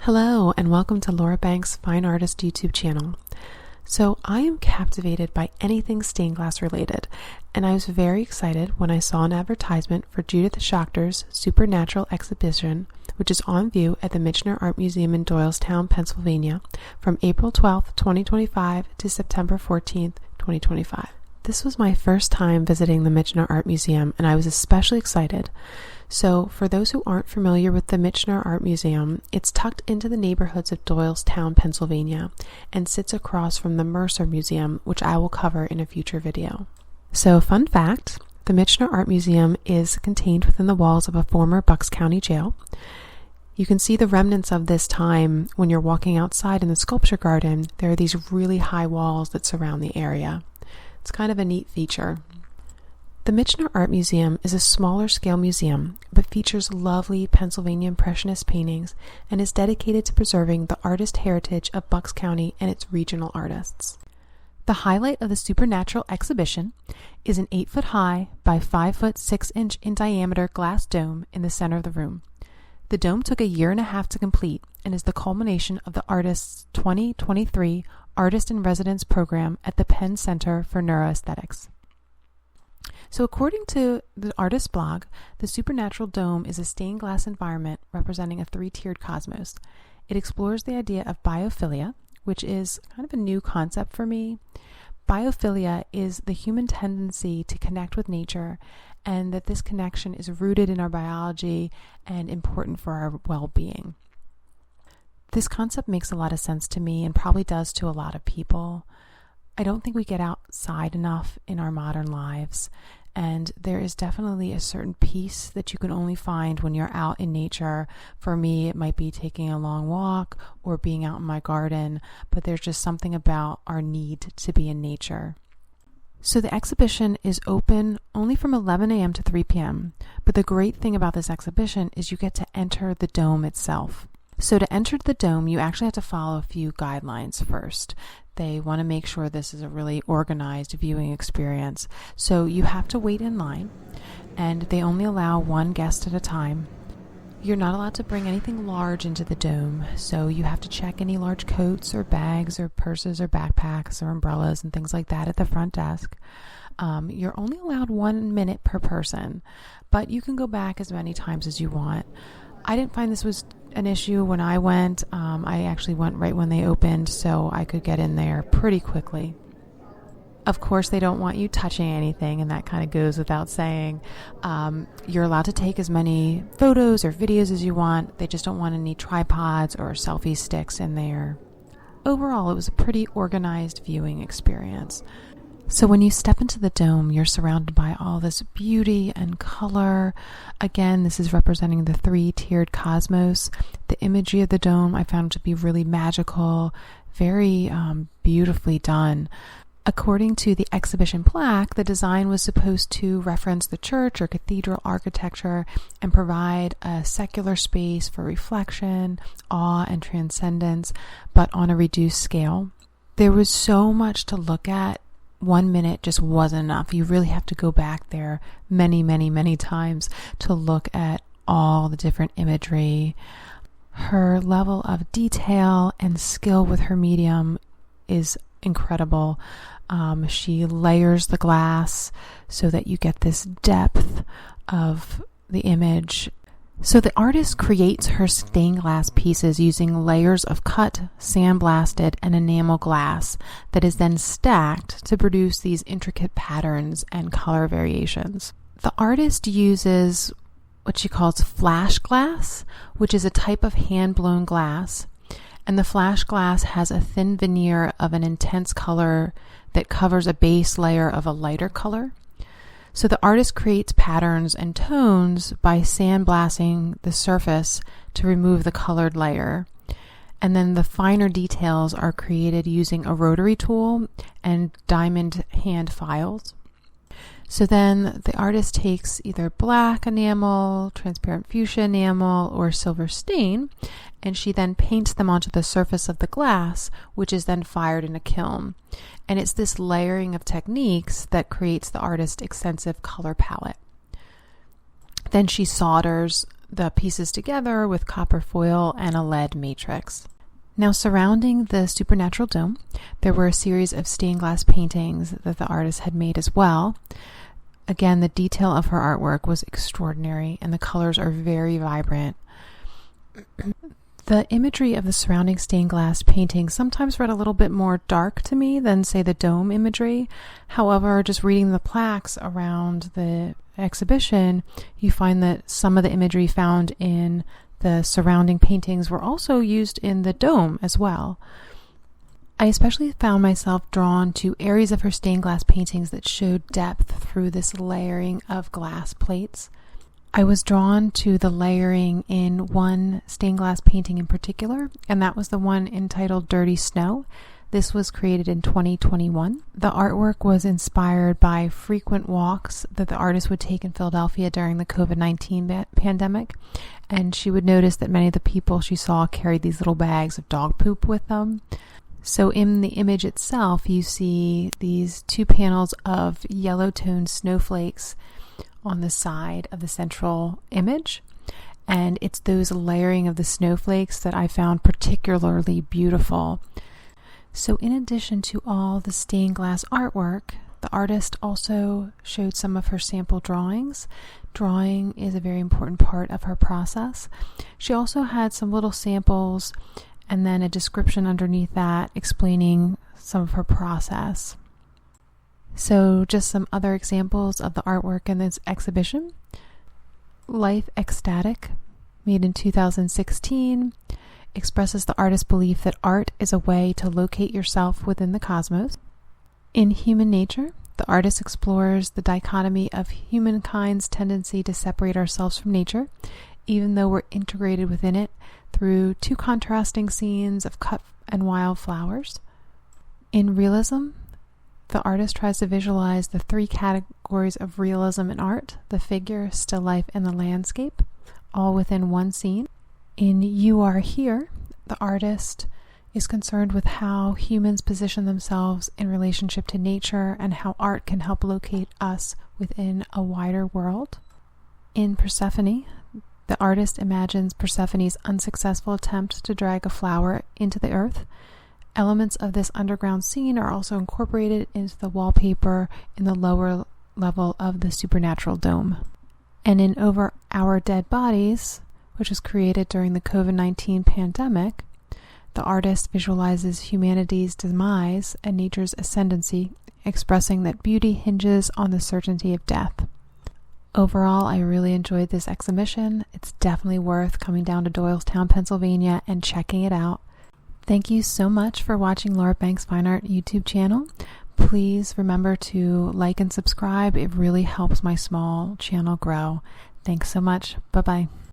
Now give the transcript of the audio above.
Hello and welcome to Laura Banks' Fine Artist YouTube channel. So I am captivated by anything stained glass related, and I was very excited when I saw an advertisement for Judith Schaechter's Supernatural exhibition, which is on view at the Michener Art Museum in Doylestown, Pennsylvania, from April 12th, 2025 to September 14th, 2025. This was my first time visiting the Michener Art Museum, and I was especially excited. So, for those who aren't familiar with the Michener Art Museum, it's tucked into the neighborhoods of Doylestown, Pennsylvania, and sits across from the Mercer Museum, which I will cover in a future video. So, fun fact, the Michener Art Museum is contained within the walls of a former Bucks County jail. You can see the remnants of this time when you're walking outside in the sculpture garden. There are these really high walls that surround the area. It's kind of a neat feature. The Michener Art Museum is a smaller scale museum, but features lovely Pennsylvania Impressionist paintings and is dedicated to preserving the artist heritage of Bucks County and its regional artists. The highlight of the Supernatural exhibition is an 8-foot high by 5-foot 6-inch in diameter glass dome in the center of the room. The dome took a year and a half to complete and is the culmination of the artist's 2023 Artist in Residence program at the Penn Center for Neuroaesthetics. So according to the artist's blog, the Supernatural Dome is a stained glass environment representing a 3-tiered cosmos. It explores the idea of biophilia, which is kind of a new concept for me. Biophilia is the human tendency to connect with nature, and that this connection is rooted in our biology and important for our well-being. This concept makes a lot of sense to me and probably does to a lot of people. I don't think we get outside enough in our modern lives. And there is definitely a certain peace that you can only find when you're out in nature. For me, it might be taking a long walk or being out in my garden, but there's just something about our need to be in nature. So the exhibition is open only from 11 a.m. to 3 p.m. But the great thing about this exhibition is you get to enter the dome itself. So to enter the dome, you actually have to follow a few guidelines first. They want to make sure this is a really organized viewing experience. So you have to wait in line, and they only allow one guest at a time. You're not allowed to bring anything large into the dome, so you have to check any large coats or bags or purses or backpacks or umbrellas and things like that at the front desk. You're only allowed 1 minute per person, but you can go back as many times as you want. I didn't find this was an issue when I went. I actually went right when they opened, so I could get in there pretty quickly. Of course, they don't want you touching anything, and that kind of goes without saying. You're allowed to take as many photos or videos as you want. They just don't want any tripods or selfie sticks in there. Overall, it was a pretty organized viewing experience. So when you step into the dome, you're surrounded by all this beauty and color. Again, this is representing the 3-tiered cosmos. The imagery of the dome I found to be really magical, very beautifully done. According to the exhibition plaque, the design was supposed to reference the church or cathedral architecture and provide a secular space for reflection, awe, and transcendence, but on a reduced scale. There was so much to look at. 1 minute just wasn't enough. You really have to go back there many, many, many times to look at all the different imagery. Her level of detail and skill with her medium is incredible. She layers the glass so that you get this depth of the image. So the artist creates her stained glass pieces using layers of cut, sandblasted, and enamel glass that is then stacked to produce these intricate patterns and color variations. The artist uses what she calls flash glass, which is a type of hand-blown glass. And the flash glass has a thin veneer of an intense color that covers a base layer of a lighter color. So the artist creates patterns and tones by sandblasting the surface to remove the colored layer. And then the finer details are created using a rotary tool and diamond hand files. So then the artist takes either black enamel, transparent fuchsia enamel, or silver stain, and she then paints them onto the surface of the glass, which is then fired in a kiln. And it's this layering of techniques that creates the artist's extensive color palette. Then she solders the pieces together with copper foil and a lead matrix. Now, surrounding the supernatural dome, there were a series of stained glass paintings that the artist had made as well. Again, the detail of her artwork was extraordinary, and the colors are very vibrant. The imagery of the surrounding stained glass paintings sometimes read a little bit more dark to me than, say, the dome imagery. However, just reading the plaques around the exhibition, you find that some of the imagery found in the surrounding paintings were also used in the dome as well. I especially found myself drawn to areas of her stained glass paintings that showed depth through this layering of glass plates. I was drawn to the layering in one stained glass painting in particular, and that was the one entitled Dirty Snow. This was created in 2021. The artwork was inspired by frequent walks that the artist would take in Philadelphia during the COVID-19 pandemic, and she would notice that many of the people she saw carried these little bags of dog poop with them. So in the image itself, you see these two panels of yellow-toned snowflakes on the side of the central image, and it's those layering of the snowflakes that I found particularly beautiful. So in addition to all the stained glass artwork, the artist also showed some of her sample drawings. Drawing is a very important part of her process. She also had some little samples and then a description underneath that explaining some of her process. So just some other examples of the artwork in this exhibition. Life Ecstatic, made in 2016, expresses the artist's belief that art is a way to locate yourself within the cosmos. In Human Nature, the artist explores the dichotomy of humankind's tendency to separate ourselves from nature, even though we're integrated within it through two contrasting scenes of cut and wild flowers. In Realism, the artist tries to visualize the three categories of realism in art: the figure, still life, and the landscape, all within one scene. In You Are Here, the artist is concerned with how humans position themselves in relationship to nature and how art can help locate us within a wider world. In Persephone, the artist imagines Persephone's unsuccessful attempt to drag a flower into the earth. Elements of this underground scene are also incorporated into the wallpaper in the lower level of the supernatural dome. And in Over Our Dead Bodies, which was created during the COVID-19 pandemic, the artist visualizes humanity's demise and nature's ascendancy, expressing that beauty hinges on the certainty of death. Overall, I really enjoyed this exhibition. It's definitely worth coming down to Doylestown, Pennsylvania and checking it out. Thank you so much for watching Laura Banks Fine Art YouTube channel. Please remember to like and subscribe. It really helps my small channel grow. Thanks so much. Bye-bye.